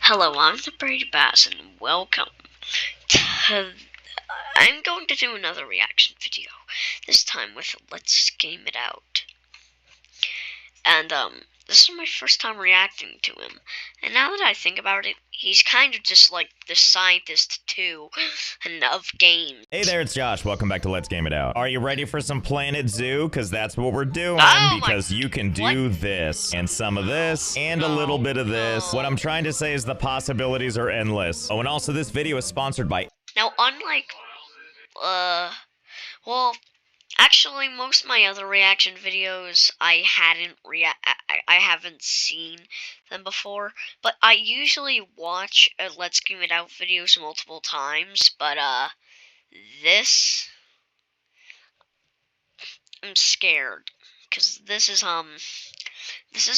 Hello, I'm the Brady Bass, and welcome to. I'm going to do another reaction video. This time with Let's Game It Out. And, this is my first time reacting to him. And now that I think about it, he's kind of just like the scientist, too, and of games. Hey there, it's Josh. Welcome back to Let's Game It Out. Are you ready for some Planet Zoo? Because that's what we're doing. Oh because you can do this, and some of this, and a little bit of this. What I'm trying to say is the possibilities are endless. Oh, and also this video is sponsored by... Now, unlike, well, actually, most of my other reaction videos, I haven't seen them before, but I usually watch Let's Game It Out videos multiple times, but, this, I'm scared, because this is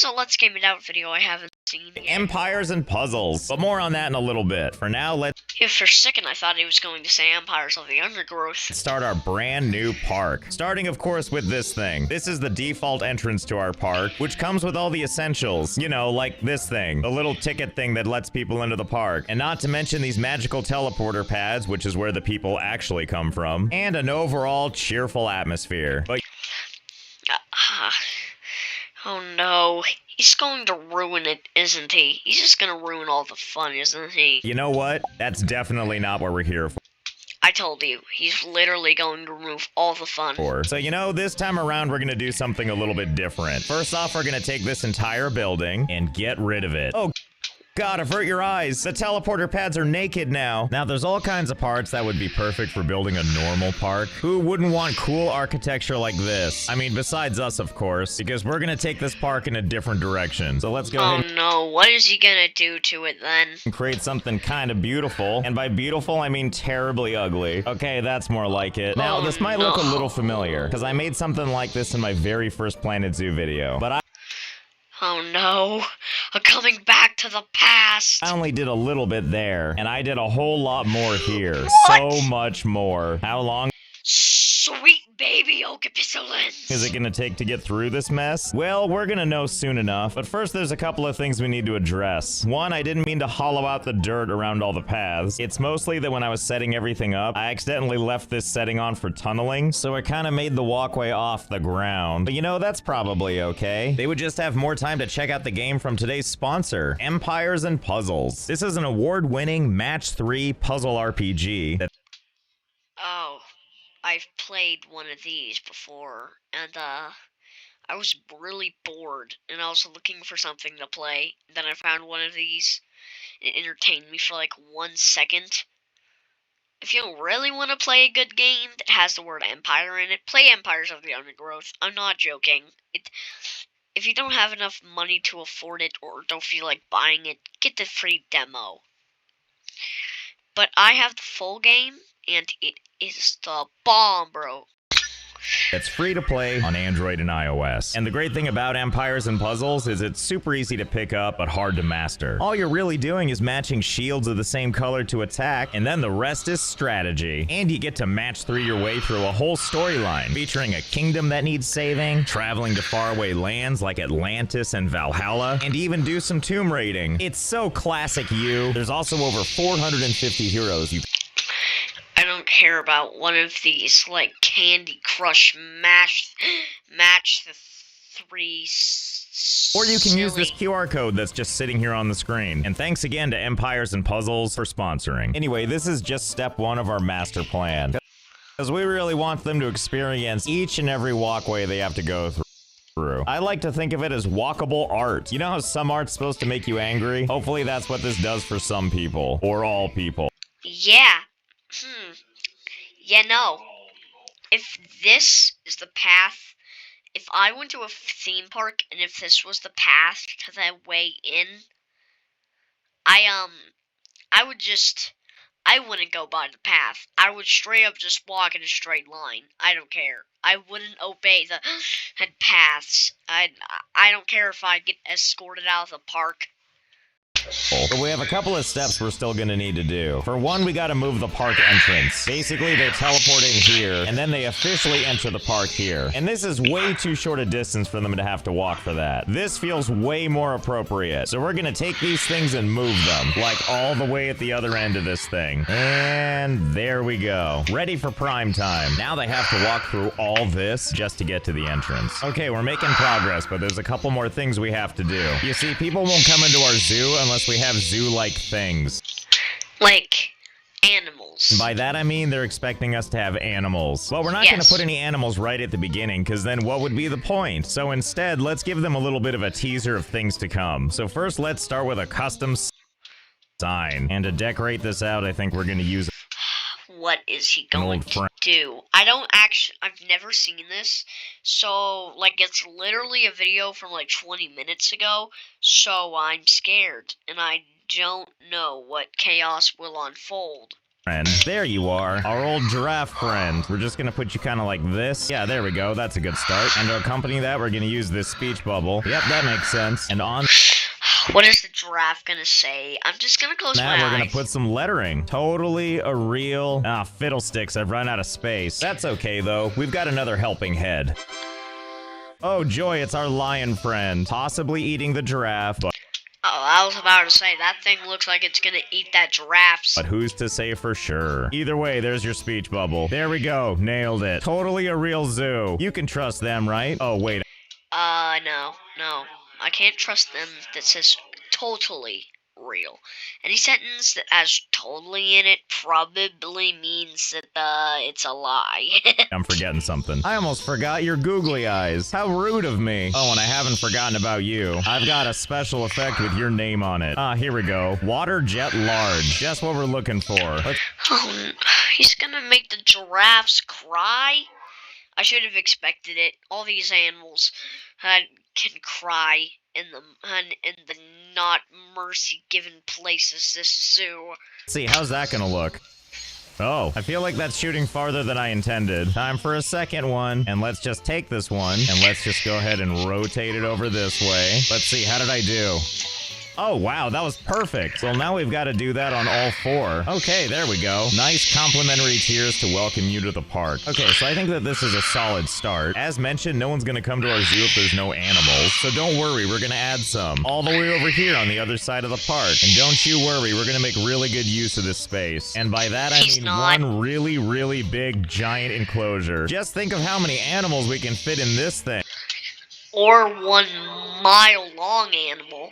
a Let's Game It Out video I haven't seen yet. Empires and Puzzles. But more on that in a little bit. For now, let's... For a second, I thought he was going to say Empires of the Undergrowth. Start our brand new park. Starting, of course, with this thing. This is the default entrance to our park, which comes with all the essentials. You know, like this thing. The little ticket thing that lets people into the park. And not to mention these magical teleporter pads, which is where the people actually come from. And an overall cheerful atmosphere. But... oh no. He's going to ruin it, isn't he? He's just gonna ruin all the fun, isn't he? You know what? That's definitely not what we're here for. I told you, he's literally going to remove all the fun. So, you know, this time around, we're gonna do something a little bit different. First off, we're gonna take this entire building and get rid of it. Oh, God, avert your eyes. The teleporter pads are naked now. Now, there's all kinds of parts that would be perfect for building a normal park. Who wouldn't want cool architecture like this? I mean, besides us, of course, because we're gonna take this park in a different direction. So let's go ahead and no, what is he gonna do to it then? Create something kind of beautiful. And by beautiful, I mean terribly ugly. Okay, that's more like it. Now, this might look a little familiar, because I made something like this in my very first Planet Zoo video. But oh no, I'm coming back to the past. I only did a little bit there, and I did a whole lot more here. What? So much more. How long Sweet baby Okapistolens. is it gonna take to get through this mess? Well, we're gonna know soon enough, but first there's a couple of things we need to address. One, I didn't mean to hollow out the dirt around all the paths. It's mostly that when I was setting everything up, I accidentally left this setting on for tunneling, so it kind of made the walkway off the ground. But you know, that's probably okay. They would just have more time to check out the game from today's sponsor, Empires and Puzzles. This is an award-winning Match 3 puzzle RPG that... Oh, I've played one of these before, and, I was really bored, and I was looking for something to play. Then I found one of these. It entertained me for like 1 second. If you really want to play a good game that has the word Empire in it, play Empires of the Undergrowth. I'm not joking. If you don't have enough money to afford it or don't feel like buying it, get the free demo. But I have the full game, and it is the bomb, bro. It's free to play on Android and iOS. And the great thing about Empires and Puzzles is it's super easy to pick up, but hard to master. All you're really doing is matching shields of the same color to attack, and then the rest is strategy. And you get to match 3 your way through a whole storyline, featuring a kingdom that needs saving, traveling to faraway lands like Atlantis and Valhalla, and even do some tomb raiding. It's so classic you. There's also over 450 heroes you... I don't care about one of these, like, Candy Crush match the 3... Or you can use this QR code that's just sitting here on the screen. And thanks again to Empires and Puzzles for sponsoring. Anyway, this is just step 1 of our master plan, because we really want them to experience each and every walkway they have to go through. I like to think of it as walkable art. You know how some art's supposed to make you angry? Hopefully that's what this does for some people. Or all people. Yeah. Yeah, no. If this is the path, if I went to a theme park and if this was the path to the way in, I wouldn't go by the path. I would straight up just walk in a straight line. I don't care. I wouldn't obey the paths. I don't care if I get escorted out of the park. But we have a couple of steps we're still gonna need to do. For one, we gotta move the park entrance. Basically, they teleport in here, and then they officially enter the park here. And this is way too short a distance for them to have to walk for that. This feels way more appropriate. So we're gonna take these things and move them, like all the way at the other end of this thing. And there we go. Ready for prime time. Now they have to walk through all this just to get to the entrance. Okay, we're making progress, but there's a couple more things we have to do. You see, people won't come into our zoo unless we have zoo-like things. Like animals. By that I mean they're expecting us to have animals. Well, we're not going to put any animals right at the beginning, because then what would be the point? So instead, let's give them a little bit of a teaser of things to come. So first, let's start with a custom sign. And to decorate this out, I think we're going to use what is he going to do? I've never seen this. So, like, it's literally a video from like 20 minutes ago. So I'm scared. And I don't know what chaos will unfold. There you are, our old giraffe friend. We're just gonna put you kind of like this. Yeah, there we go. That's a good start. And to accompany that, we're gonna use this speech bubble. Yep, that makes sense. And on what is the giraffe gonna say? I'm just gonna close my eyes. Now we're gonna put some lettering. Totally a real... fiddlesticks, I've run out of space. That's okay, though. We've got another helping head. Oh, joy, it's our lion friend. Possibly eating the giraffe, but... Oh, I was about to say, that thing looks like it's gonna eat that giraffe. But who's to say for sure? Either way, there's your speech bubble. There we go, nailed it. Totally a real zoo. You can trust them, right? Oh, wait. No. I can't trust them that says totally real. Any sentence that has totally in it probably means that it's a lie. I'm forgetting something. I almost forgot your googly eyes. How rude of me. Oh, and I haven't forgotten about you. I've got a special effect with your name on it. Here we go. Water jet large. Just what we're looking for. Oh, he's gonna make the giraffes cry? I should have expected it. All these animals can cry in the not mercy-given places this zoo. Let's see, how's that gonna look? Oh, I feel like that's shooting farther than I intended. Time for a second one. And let's just take this one, and let's just go ahead and rotate it over this way. Let's see, how did I do? Oh, wow, that was perfect. So now we've got to do that on all four. Okay, there we go. Nice complimentary tiers to welcome you to the park. Okay, so I think that this is a solid start. As mentioned, no one's going to come to our zoo if there's no animals. So don't worry, we're going to add some. All the way over here on the other side of the park. And don't you worry, we're going to make really good use of this space. And by that, I mean one really, really big, giant enclosure. Just think of how many animals we can fit in this thing. Or 1 mile long animal.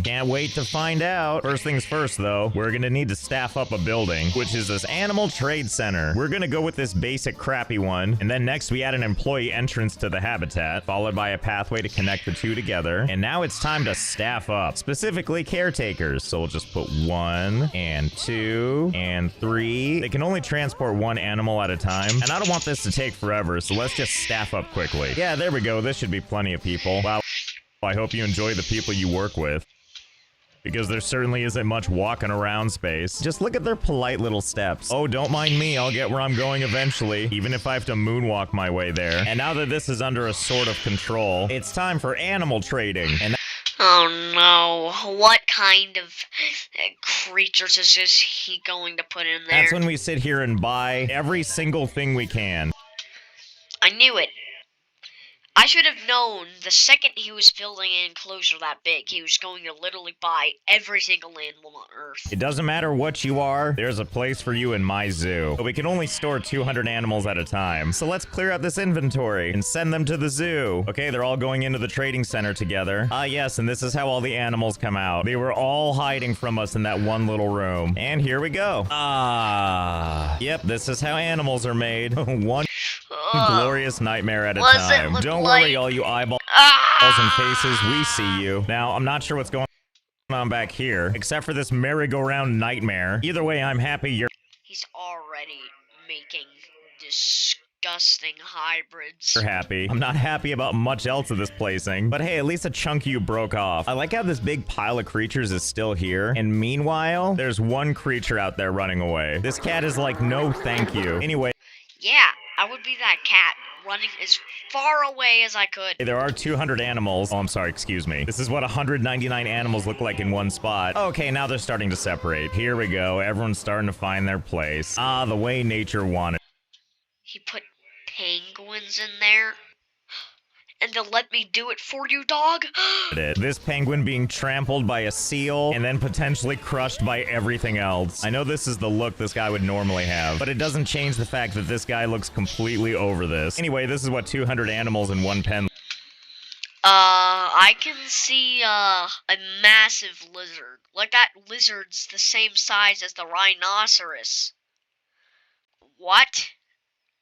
Can't wait to find out. First things first, though, we're gonna need to staff up a building, which is this Animal Trade Center. We're gonna go with this basic crappy one, and then next we add an employee entrance to the habitat, followed by a pathway to connect the two together. And now it's time to staff up, specifically caretakers. So we'll just put 1 and 2 and 3. They can only transport 1 animal at a time, and I don't want this to take forever, so let's just staff up quickly. Yeah, there we go. This should be plenty of people. Wow. I hope you enjoy the people you work with, because there certainly isn't much walking around space. Just look at their polite little steps. Oh, don't mind me, I'll get where I'm going eventually, even if I have to moonwalk my way there. And now that this is under a sort of control, it's time for animal trading. And oh no, what kind of creatures is he going to put in there? That's when we sit here and buy every single thing we can. I knew it. I should have known the second he was building an enclosure that big, he was going to literally buy every single animal on Earth. It doesn't matter what you are, there's a place for you in my zoo. But we can only store 200 animals at a time. So let's clear out this inventory and send them to the zoo. Okay, they're all going into the trading center together. Yes, and this is how all the animals come out. They were all hiding from us in that one little room. And here we go. Yep, this is how animals are made. One glorious nightmare at a time. Don't worry, all you eyeballs and faces, we see you. Now, I'm not sure what's going on back here, except for this merry-go-round nightmare. Either way, I'm happy you're... He's already making disgusting hybrids. You're happy. I'm not happy about much else of this placing, but hey, at least a chunk of you broke off. I like how this big pile of creatures is still here, and meanwhile, there's one creature out there running away. This cat is like, no thank you. Anyway... Yeah, I would be that cat. running as far away as I could. There are 200 animals. Oh, I'm sorry, excuse me. This is what 199 animals look like in one spot. Okay, now they're starting to separate. Here we go. Everyone's starting to find their place. Ah, the way nature wanted. He put penguins in there. And they'll let me do it for you, dog? This penguin being trampled by a seal and then potentially crushed by everything else. I know this is the look this guy would normally have, but it doesn't change the fact that this guy looks completely over this. Anyway, this is what 200 animals in one pen. I can see, a massive lizard. Like, that lizard's the same size as the rhinoceros. What?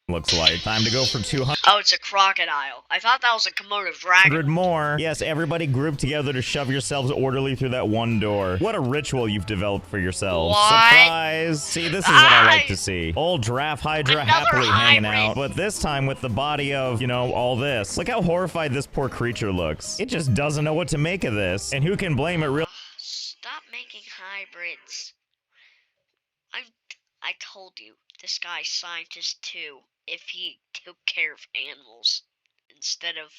Looks like. Time to go for 200 Oh, it's a crocodile. I thought that was a Komodo dragon. more. Yes, everybody group together to shove yourselves orderly through that one door. What a ritual you've developed for yourselves. What? Surprise! See, this is what I like to see. Old Giraffe Hydra Another happily hanging hybrid. out, but this time with the body of, you know, all this. Look how horrified this poor creature looks. It just doesn't know what to make of this. And who can blame it really? Stop making hybrids. I told you, this guy's scientist too. If he took care of animals instead of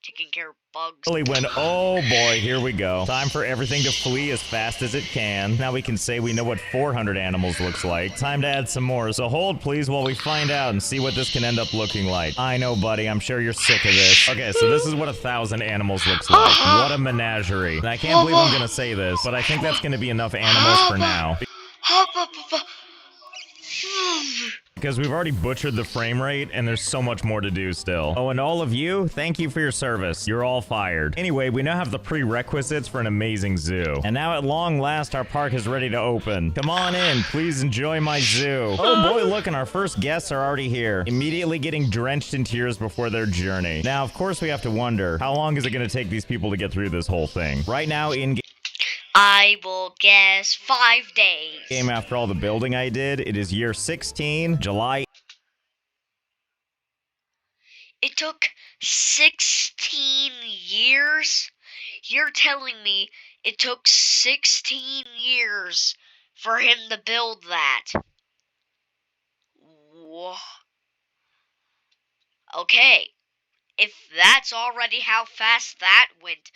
taking care of bugs. Oh boy, here we go. Time for everything to flee as fast as it can. Now we can say we know what 400 animals looks like. Time to add some more. So hold please while we find out and see what this can end up looking like. I know, buddy. I'm sure you're sick of this. Okay, so this is what 1,000 animals looks like. What a menagerie. And I can't believe I'm gonna say this, but I think that's gonna be enough animals for now. Because we've already butchered the frame rate, and there's so much more to do still. Oh, and all of you, thank you for your service. You're all fired. Anyway, we now have the prerequisites for an amazing zoo. And now at long last, our park is ready to open. Come on in, please enjoy my zoo. Oh boy, look, and our first guests are already here. Immediately getting drenched in tears before their journey. Now, of course, we have to wonder, how long is it gonna take these people to get through this whole thing? Right now, in I will guess 5 days. game after all the building I did, it is year 16, July. It took 16 years? You're telling me it took 16 years for him to build that? Whoa. Okay, if that's already how fast that went,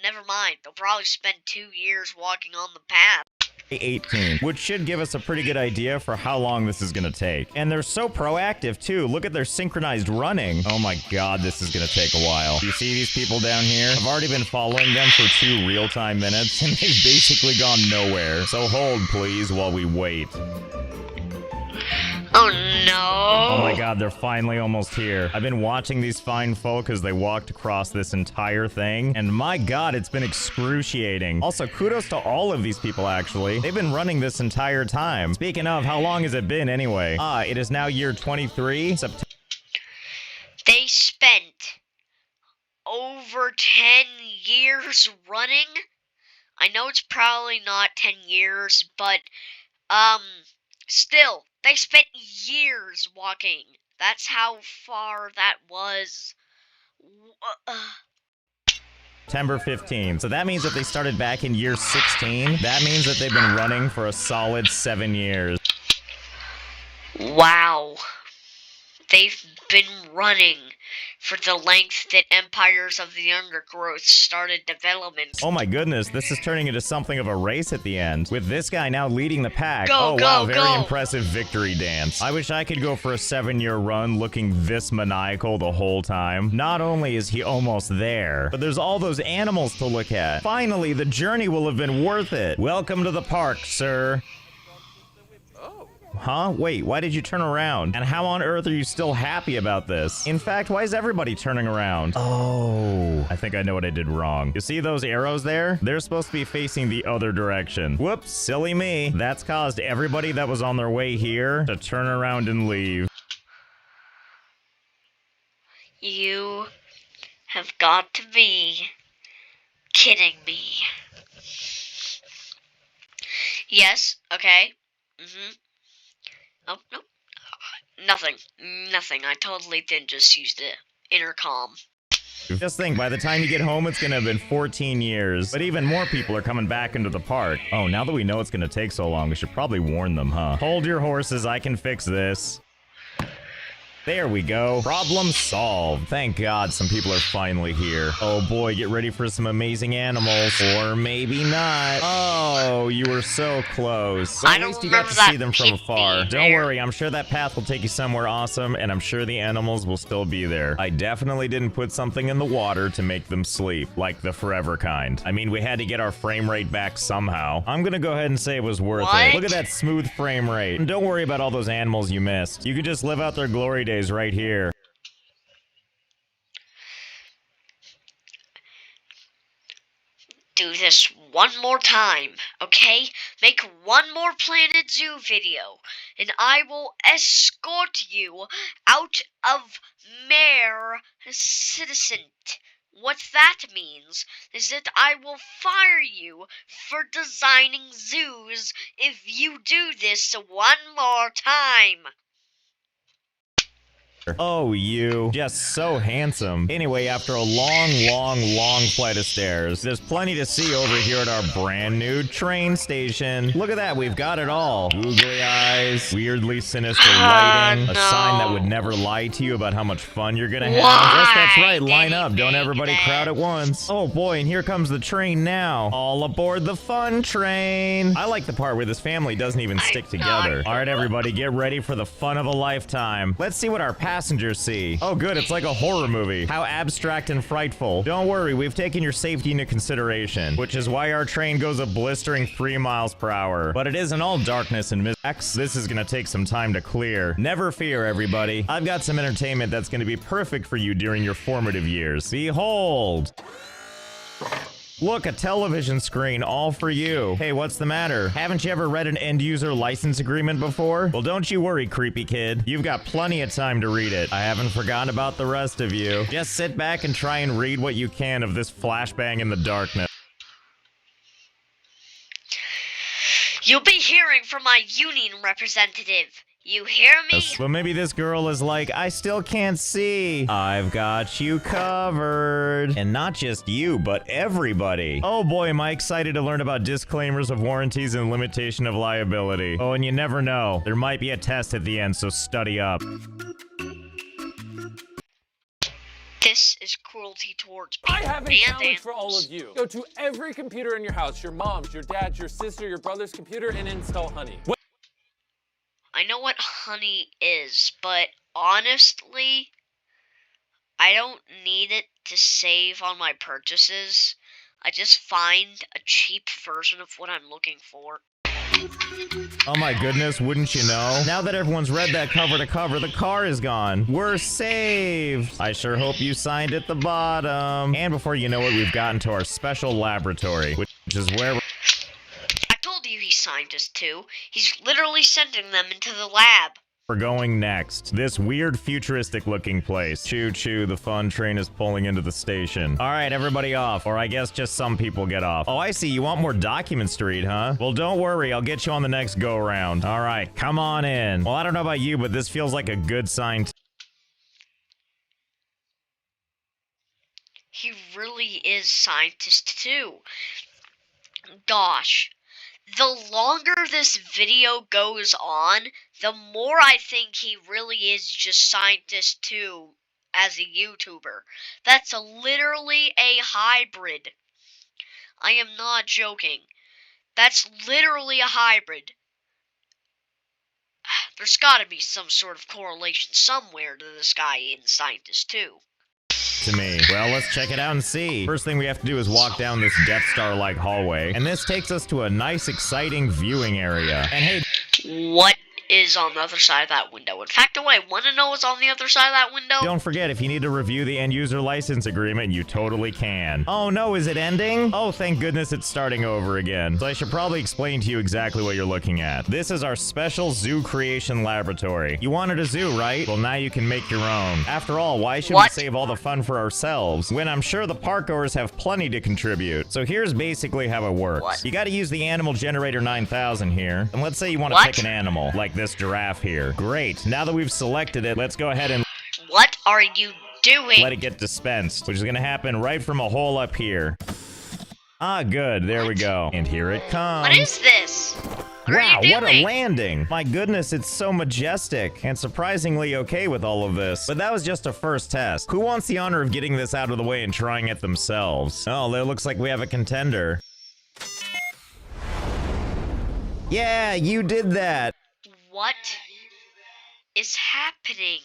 never mind. They'll probably spend 2 years walking on the path. 18, which should give us a pretty good idea for how long this is gonna take. And they're so proactive too. Look at their synchronized running. Oh my god, this is gonna take a while. You see these people down here? I've already been following them for 2 real-time minutes, and they've basically gone nowhere. So hold, please, while we wait. Oh no! Oh my god, they're finally almost here. I've been watching these fine folk as they walked across this entire thing, and my god, it's been excruciating. Also, kudos to all of these people, actually. They've been running this entire time. Speaking of, how long has it been anyway? It is now year 23, September. They spent over 10 years running? I know it's probably not 10 years, but, still, they spent years walking. That's how far that was. September 15. So that means if they started back in year 16, that means that they've been running for a solid 7 years. Wow. They've been running for the length that Empires of the Undergrowth started development. Oh my goodness, this is turning into something of a race at the end, with this guy now leading the pack. Go, oh go, wow, very go. impressive victory dance. I wish I could go for a 7-year run looking this maniacal the whole time. Not only is he almost there, but there's all those animals to look at. Finally, the journey will have been worth it. Welcome to the park, sir. Huh? Wait, why did you turn around? And how on earth are you still happy about this? In fact, why is everybody turning around? Oh, I think I know what I did wrong. You see those arrows there? They're supposed to be facing the other direction. Whoops, silly me. That's caused everybody that was on their way here to turn around and leave. You have got to be kidding me. Yes, okay. Oh, no. Nothing. I totally did just use the intercom. Just think, by the time you get home, it's gonna have been 14 years. But even more people are coming back into the park. Oh, now that we know it's gonna take so long, we should probably warn them, huh? Hold your horses, I can fix this. There we go. Problem solved. Thank God some people are finally here. Oh boy, get ready for some amazing animals. Or maybe not. Oh, you were so close. But I at don't least you got to remember see them that from pit afar. being Don't there. worry, I'm sure that path will take you somewhere awesome, and I'm sure the animals will still be there. I definitely didn't put something in the water to make them sleep, like the forever kind. I mean, we had to get our frame rate back somehow. I'm gonna go ahead and say it was worth it. What? Look at that smooth frame rate. And don't worry about all those animals you missed. You could just live out their glory days right here. Do this one more time, okay? Make one more Planet Zoo video, and I will escort you out of Mayor Citizen. What that means is that I will fire you for designing zoos if you do this one more time. Oh, you. Just so handsome. Anyway, after a long flight of stairs, there's plenty to see over here at our brand new train station. Look at that, we've got it all. Googly eyes, weirdly sinister lighting, a sign that would never lie to you about how much fun you're gonna have. Yes, that's right, line up, don't everybody crowd at once. Oh boy, and here comes the train now. All aboard the fun train. I like the part where this family doesn't even stick together. All right, everybody, get ready for the fun of a lifetime. Let's see what our passengers see. Oh good, it's like a horror movie. How abstract and frightful. Don't worry, we've taken your safety into consideration, which is why our train goes a blistering 3 miles per hour. But it isn't all darkness and mistakes. This is gonna take some time to clear. Never fear, everybody. I've got some entertainment that's gonna be perfect for you during your formative years. Behold! Look, a television screen all for you. Hey, what's the matter? Haven't you ever read an end-user license agreement before? Well, don't you worry, creepy kid. You've got plenty of time to read it. I haven't forgotten about the rest of you. Just sit back and try and read what you can of this flashbang in the darkness. You'll be hearing from my union representative. You hear me? But maybe this girl is like, I still can't see. I've got you covered. And not just you, but everybody. Oh boy, am I excited to learn about disclaimers of warranties and limitation of liability. Oh, and you never know. There might be a test at the end, so study up. This is cruelty towards people I have a and challenge for all animals. of you. Go to every computer in your house, your mom's, your dad's, your sister, your brother's computer, and install Honey. I know what Honey is, but honestly, I don't need it to save on my purchases. I just find a cheap version of what I'm looking for. Oh my goodness, wouldn't you know? Now that everyone's read that cover to cover, the car is gone. We're saved. I sure hope you signed at the bottom. And before you know it, we've gotten to our special laboratory, which is where we're... I told you he's scientist too. He's literally sending them into the lab. We're going next. This weird futuristic looking place. Choo choo, the fun train is pulling into the station. All right, everybody off. Or I guess just some people get off. Oh, I see. You want more documents to read, huh? Well, don't worry. I'll get you on the next go around. All right, come on in. Well, I don't know about you, but this feels like a good sign. He really is scientist too. Gosh. The longer this video goes on, the more I think he really is just scientist too as a YouTuber. That's literally a hybrid. I am not joking. That's literally a hybrid. There's gotta be some sort of correlation somewhere to this guy in Scientist 2. To me. Well, let's check it out and see. First thing we have to do is walk down this Death Star-like hallway, and this takes us to a nice, exciting viewing area. And hey, What is on the other side of that window? In fact, do I want to know what's on the other side of that window? don't forget, if you need to review the end-user license agreement, you totally can. Oh no, is it ending? Oh, thank goodness it's starting over again. So I should probably explain to you exactly what you're looking at. This is our special zoo creation laboratory. You wanted a zoo, right? Well, now you can make your own. After all, why should we save all the fun for ourselves, when I'm sure the parkgoers have plenty to contribute? So here's basically how it works. What? You gotta use the Animal Generator 9000 here, and let's say you want to What? pick an animal, like this giraffe here. Great, now that we've selected it, let's go ahead and What are you doing? let it get dispensed, which is gonna happen right from a hole up here. Ah, good, there we go. And here it comes. What is this? What are Wow, you what a doing? landing! My goodness, it's so majestic and surprisingly okay with all of this. But that was just a first test. Who wants the honor of getting this out of the way and trying it themselves? Oh, it looks like we have a contender. Yeah, you did that! What is happening?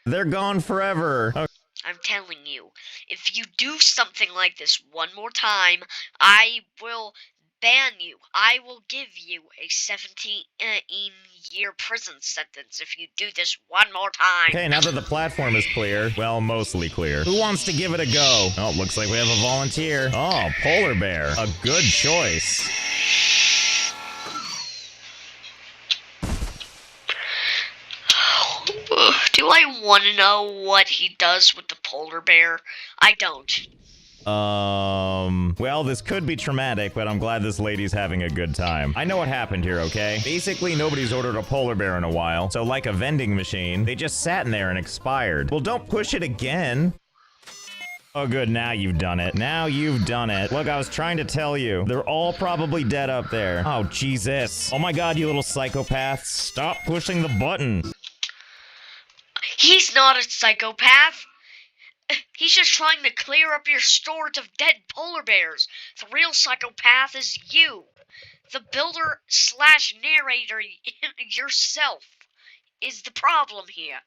They're gone forever. Okay. I'm telling you, if you do something like this one more time, I will ban you. I will give you a 17-year prison sentence if you do this one more time. Okay, now that the platform is clear, well, mostly clear. Who wants to give it a go? Oh, looks like we have a volunteer. Oh, polar bear. A good choice. Do I want to know what he does with the polar bear? I don't. Well, this could be traumatic, but I'm glad this lady's having a good time. I know what happened here, okay? Basically, nobody's ordered a polar bear in a while, so like a vending machine, they just sat in there and expired. Well, don't push it again. Oh, good, now you've done it. Now you've done it. Look, I was trying to tell you. They're all probably dead up there. Oh, Jesus. Oh my God, you little psychopaths. Stop pushing the button. He's not a psychopath. He's just trying to clear up your storage of dead polar bears. The real psychopath is you. The builder slash narrator yourself is the problem here.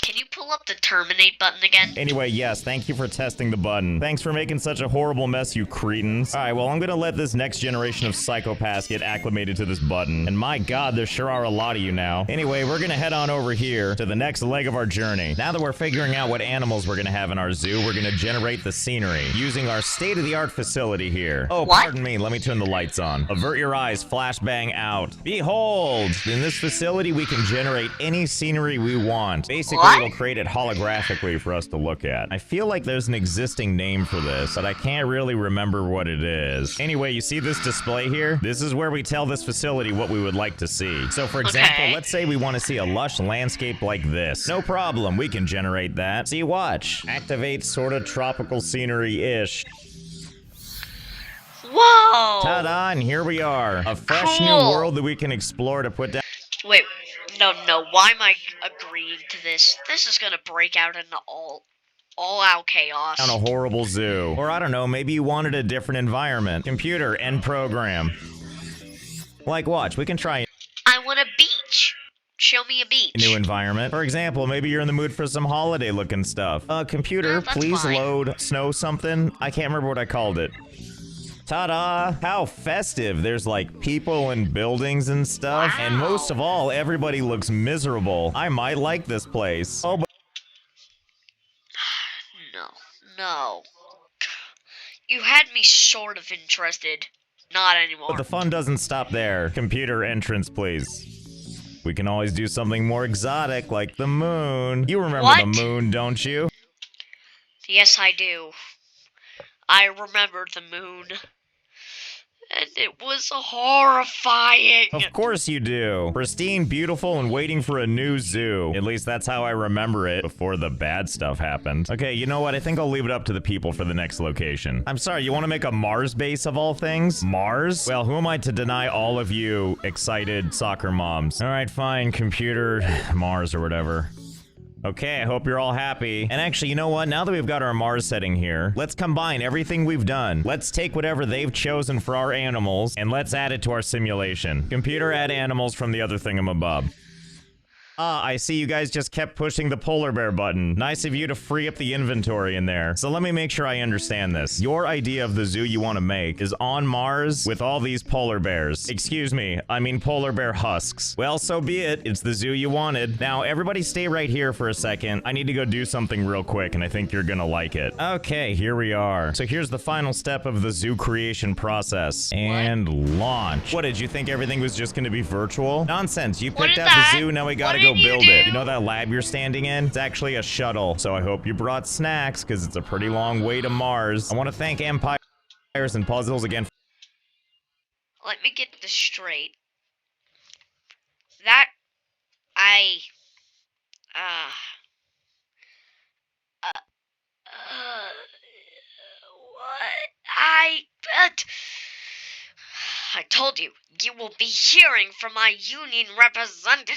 Can you pull up the terminate button again? Anyway, yes, thank you for testing the button. Thanks for making such a horrible mess, you cretins. Alright, well, I'm gonna let this next generation of psychopaths get acclimated to this button. And my God, there sure are a lot of you now. Anyway, we're gonna head on over here to the next leg of our journey. Now that we're figuring out what animals we're gonna have in our zoo, we're gonna generate the scenery using our state-of-the-art facility here. Oh, What? pardon me, let me turn the lights on. Avert your eyes, flashbang out. Behold! In this facility, we can generate any scenery we want. Basically, What? it'll create it holographically for us to look at. I feel like there's an existing name for this, but I can't really remember what it is. Anyway, you see this display here? This is where we tell this facility what we would like to see. So for example, Okay. let's say we want to see a lush landscape like this. No problem, we can generate that. See, watch. Activate sort of tropical scenery-ish. Whoa! Ta-da, and here we are. A fresh new Cool. world that we can explore to put down. Wait, no, why am I agreeing to this? This is gonna break out into all-out chaos. On a horrible zoo. Or I don't know, maybe you wanted a different environment. Computer, end program. Like, watch, we can try I want a beach. Show me a beach. a new environment. For example, maybe you're in the mood for some holiday-looking stuff. Computer, That's please fine. load snow something. I can't remember what I called it. Ta-da! How festive. There's like people and buildings and stuff. And Wow. most of all, everybody looks miserable. I might like this place. Oh, but No. You had me sort of interested. Not anymore. the fun doesn't stop there. Computer entrance, please. We can always do something more exotic, like the moon. You remember What? the moon, don't you? Yes, I do. I remember the moon. And it was horrifying. Of course you do. Pristine, beautiful, and waiting for a new zoo. At least that's how I remember it before the bad stuff happened. Okay, you know what? I think I'll leave it up to the people for the next location. I'm sorry, you want to make a Mars base of all things? Mars? Well, who am I to deny all of you excited soccer moms? All right, fine, computer, Mars or whatever. Okay, I hope you're all happy. And actually, you know what? Now that we've got our Mars setting here, let's combine everything we've done. Let's take whatever they've chosen for our animals, and let's add it to our simulation. Computer, add animals from the other thingamabob. Ah, I see you guys just kept pushing the polar bear button. Nice of you to free up the inventory in there. So let me make sure I understand this. Your idea of the zoo you want to make is on Mars with all these polar bears. Excuse me, I mean polar bear husks. Well, so be it. It's the zoo you wanted. Now, everybody stay right here for a second. I need to go do something real quick, and I think you're gonna like it. Okay, here we are. So here's the final step of the zoo creation process. And launch. What, did you think everything was just gonna be virtual? Nonsense, you What picked is out that? the zoo, now we gotta What go did you build it. do? You know that lab you're standing in? It's actually a shuttle, so I hope you brought snacks, because it's a pretty long way to Mars. I want to thank Empires and Puzzles again. Let me get this straight. That I uh uh, uh yet? I told you, you will be hearing from my union representative.